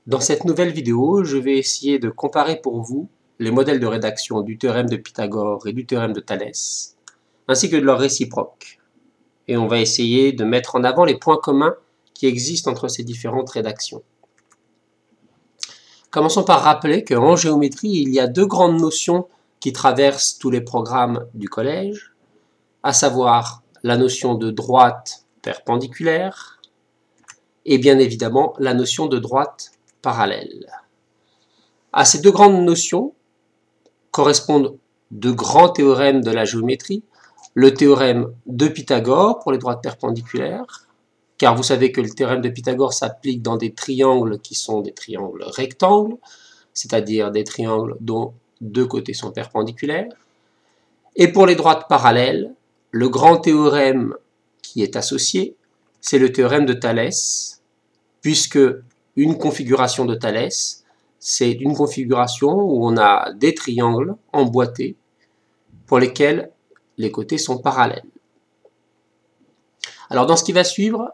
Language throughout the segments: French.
Dans cette nouvelle vidéo, je vais essayer de comparer pour vous les modèles de rédaction du théorème de Pythagore et du théorème de Thalès, ainsi que de leurs réciproques. Et on va essayer de mettre en avant les points communs qui existent entre ces différentes rédactions. Commençons par rappeler qu'en géométrie, il y a deux grandes notions qui traversent tous les programmes du collège, à savoir la notion de droite perpendiculaire et bien évidemment la notion de droite parallèle. À ces deux grandes notions correspondent de grands théorèmes de la géométrie, le théorème de Pythagore pour les droites perpendiculaires, car vous savez que le théorème de Pythagore s'applique dans des triangles qui sont des triangles rectangles, c'est-à-dire des triangles dont deux côtés sont perpendiculaires. Et pour les droites parallèles, le grand théorème qui est associé, c'est le théorème de Thalès, puisque une configuration de Thalès, c'est une configuration où on a des triangles emboîtés pour lesquels les côtés sont parallèles. Alors dans ce qui va suivre,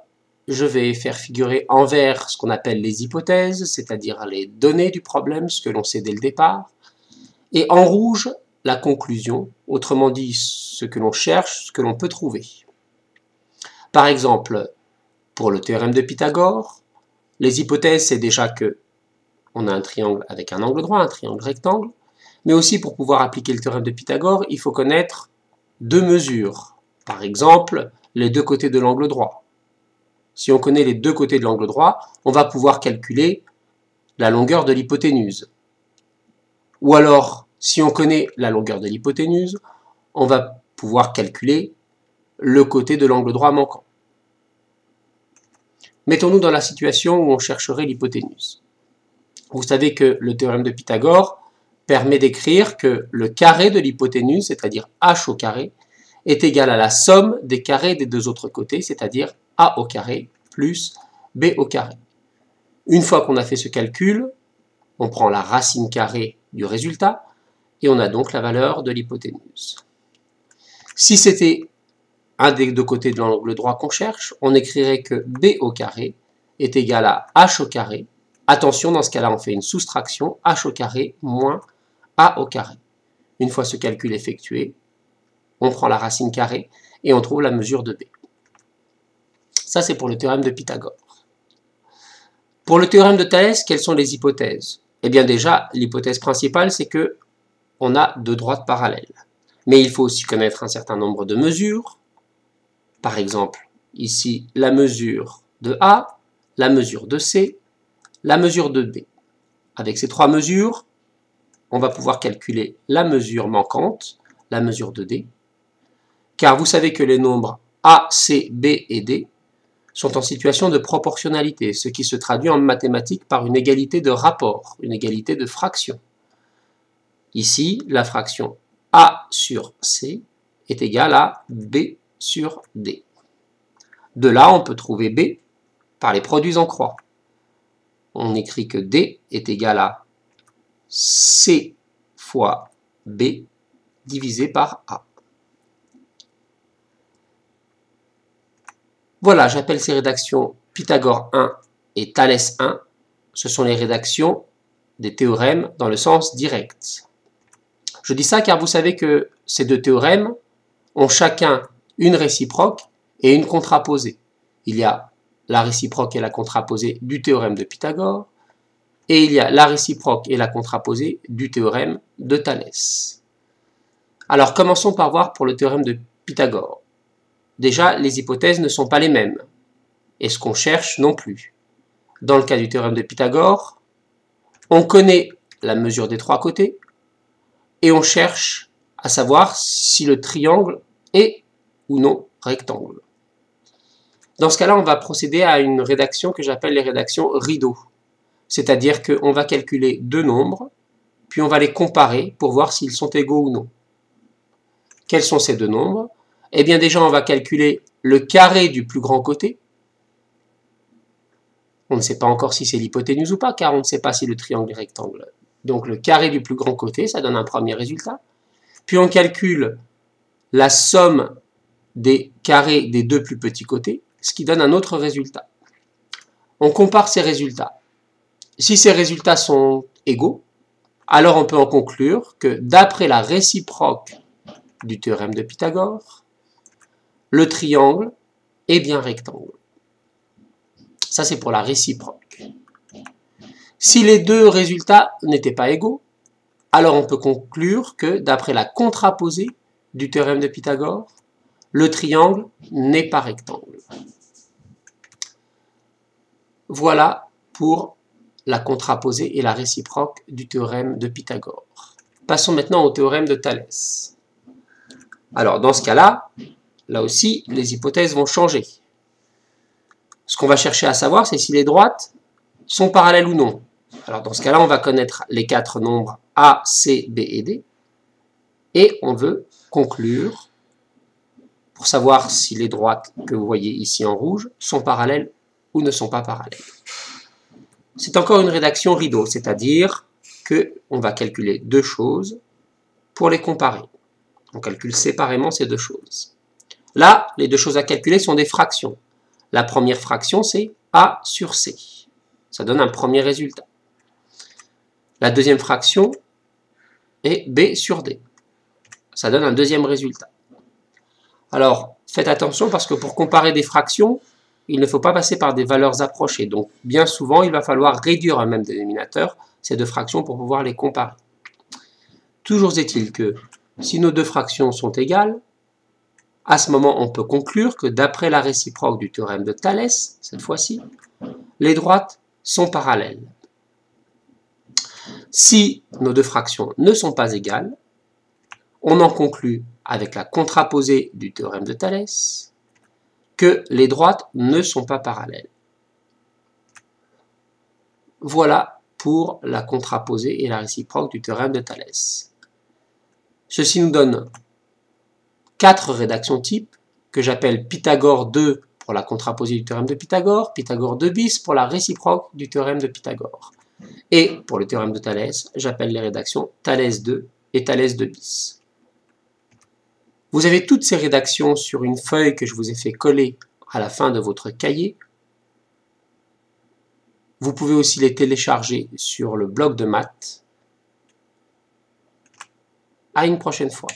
je vais faire figurer en vert ce qu'on appelle les hypothèses, c'est-à-dire les données du problème, ce que l'on sait dès le départ, et en rouge, la conclusion, autrement dit ce que l'on cherche, ce que l'on peut trouver. Par exemple, pour le théorème de Pythagore, les hypothèses, c'est déjà que on a un triangle avec un angle droit, un triangle rectangle, mais aussi pour pouvoir appliquer le théorème de Pythagore, il faut connaître deux mesures. Par exemple, les deux côtés de l'angle droit. Si on connaît les deux côtés de l'angle droit, on va pouvoir calculer la longueur de l'hypoténuse. Ou alors, si on connaît la longueur de l'hypoténuse, on va pouvoir calculer le côté de l'angle droit manquant. Mettons-nous dans la situation où on chercherait l'hypoténuse. Vous savez que le théorème de Pythagore permet d'écrire que le carré de l'hypoténuse, c'est-à-dire h au carré, est égal à la somme des carrés des deux autres côtés, c'est-à-dire a au carré plus b au carré. Une fois qu'on a fait ce calcul, on prend la racine carrée du résultat et on a donc la valeur de l'hypoténuse. Si c'était un des deux côtés de l'angle droit qu'on cherche, on écrirait que b au carré est égal à h au carré. Attention, dans ce cas-là, on fait une soustraction, h au carré moins a au carré. Une fois ce calcul effectué, on prend la racine carrée et on trouve la mesure de b. Ça, c'est pour le théorème de Pythagore. Pour le théorème de Thalès, quelles sont les hypothèses? Eh bien déjà, l'hypothèse principale, c'est que on a deux droites parallèles. Mais il faut aussi connaître un certain nombre de mesures. Par exemple, ici, la mesure de A, la mesure de C, la mesure de B. Avec ces trois mesures, on va pouvoir calculer la mesure manquante, la mesure de D, car vous savez que les nombres A, C, B et D sont en situation de proportionnalité, ce qui se traduit en mathématiques par une égalité de rapport, une égalité de fraction. Ici, la fraction A sur C est égale à B sur D. De là, on peut trouver B par les produits en croix. On écrit que D est égal à C fois B divisé par A. Voilà, j'appelle ces rédactions Pythagore 1 et Thalès 1. Ce sont les rédactions des théorèmes dans le sens direct. Je dis ça car vous savez que ces deux théorèmes ont chacun une réciproque et une contraposée. Il y a la réciproque et la contraposée du théorème de Pythagore, et il y a la réciproque et la contraposée du théorème de Thalès. Alors commençons par voir pour le théorème de Pythagore. Déjà, les hypothèses ne sont pas les mêmes, et ce qu'on cherche non plus. Dans le cas du théorème de Pythagore, on connaît la mesure des trois côtés, et on cherche à savoir si le triangle est ou non rectangle. Dans ce cas-là, on va procéder à une rédaction que j'appelle les rédactions rideau. C'est-à-dire qu'on va calculer deux nombres, puis on va les comparer pour voir s'ils sont égaux ou non. Quels sont ces deux nombres? Eh bien déjà, on va calculer le carré du plus grand côté. On ne sait pas encore si c'est l'hypoténuse ou pas, car on ne sait pas si le triangle est rectangle. Donc le carré du plus grand côté, ça donne un premier résultat. Puis on calcule la somme des carrés des deux plus petits côtés, ce qui donne un autre résultat. On compare ces résultats. Si ces résultats sont égaux, alors on peut en conclure que d'après la réciproque du théorème de Pythagore, le triangle est bien rectangle. Ça, c'est pour la réciproque. Si les deux résultats n'étaient pas égaux, alors on peut conclure que d'après la contraposée du théorème de Pythagore, le triangle n'est pas rectangle. Voilà pour la contraposée et la réciproque du théorème de Pythagore. Passons maintenant au théorème de Thalès. Alors, dans ce cas-là, là aussi, les hypothèses vont changer. Ce qu'on va chercher à savoir, c'est si les droites sont parallèles ou non. Alors, dans ce cas-là, on va connaître les quatre nombres A, C, B et D. Et on veut conclure, pour savoir si les droites que vous voyez ici en rouge sont parallèles ou ne sont pas parallèles. C'est encore une rédaction rideau, c'est-à-dire qu'on va calculer deux choses pour les comparer. On calcule séparément ces deux choses. Là, les deux choses à calculer sont des fractions. La première fraction, c'est A sur C. Ça donne un premier résultat. La deuxième fraction est B sur D. Ça donne un deuxième résultat. Alors, faites attention parce que pour comparer des fractions, il ne faut pas passer par des valeurs approchées. Donc, bien souvent, il va falloir réduire un même dénominateur, ces deux fractions, pour pouvoir les comparer. Toujours est-il que si nos deux fractions sont égales, à ce moment, on peut conclure que d'après la réciproque du théorème de Thalès, cette fois-ci, les droites sont parallèles. Si nos deux fractions ne sont pas égales, on en conclut avec la contraposée du théorème de Thalès que les droites ne sont pas parallèles. Voilà pour la contraposée et la réciproque du théorème de Thalès. Ceci nous donne 4 rédactions types que j'appelle Pythagore 2 pour la contraposée du théorème de Pythagore, Pythagore 2 bis pour la réciproque du théorème de Pythagore. Et pour le théorème de Thalès, j'appelle les rédactions Thalès 2 et Thalès 2 bis. Vous avez toutes ces rédactions sur une feuille que je vous ai fait coller à la fin de votre cahier. Vous pouvez aussi les télécharger sur le blog de maths. À une prochaine fois.